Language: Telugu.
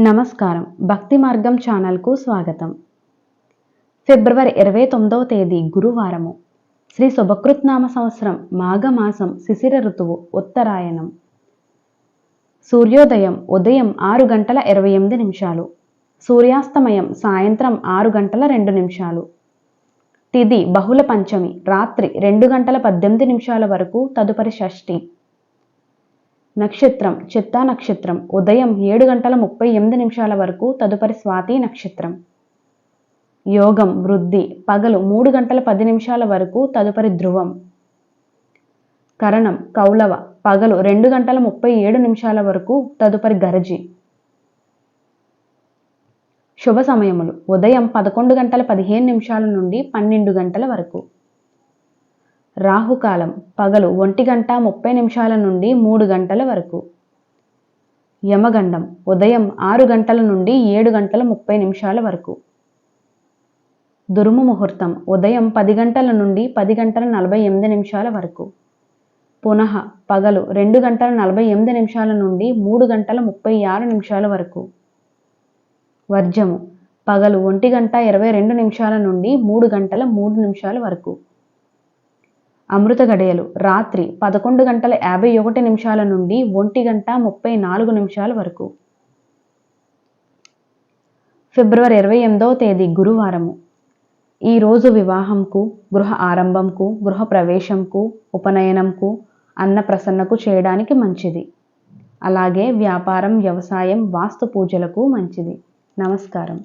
నమస్కారం. భక్తి మార్గం ఛానల్కు స్వాగతం. ఫిబ్రవరి 29వ తేదీ గురువారము. శ్రీ శుభకృత్నామ సంవత్సరం మాఘమాసం శిశిర ఋతువు ఉత్తరాయణం. సూర్యోదయం ఉదయం 6:28. సూర్యాస్తమయం సాయంత్రం 6:02. తిథి బహుళ పంచమి రాత్రి 2:18 వరకు, తదుపరి షష్ఠి. నక్షత్రం చిత్తా నక్షత్రం ఉదయం 7:38 వరకు, తదుపరి స్వాతి నక్షత్రం. యోగం వృద్ధి పగలు 3:10 వరకు, తదుపరి ధ్రువం. కరణం కౌలవ పగలు 2:37 వరకు, తదుపరి గరజి. శుభ సమయములు ఉదయం 11:15 నుండి 12 గంటల వరకు. రాహుకాలం పగలు 1:30 నుండి 3 గంటల వరకు. యమగండం ఉదయం 6 గంటల నుండి 7:30 వరకు. దుర్ము ముహూర్తం ఉదయం 10 గంటల నుండి 10:48 వరకు. పునః పగలు 2:48 నుండి 3:36 వరకు. వర్జము పగలు 1:22 నుండి 3:03 వరకు. అమృత గడియలు రాత్రి 11:51 నుండి 1:34 వరకు. ఫిబ్రవరి 28వ తేదీ గురువారము. ఈరోజు వివాహంకు, గృహ ఆరంభంకు, గృహ ప్రవేశంకు, ఉపనయనంకు, అన్నప్రసన్నకు చేయడానికి మంచిది. అలాగే వ్యాపారం, వ్యవసాయం, వాస్తు పూజలకు మంచిది. నమస్కారం.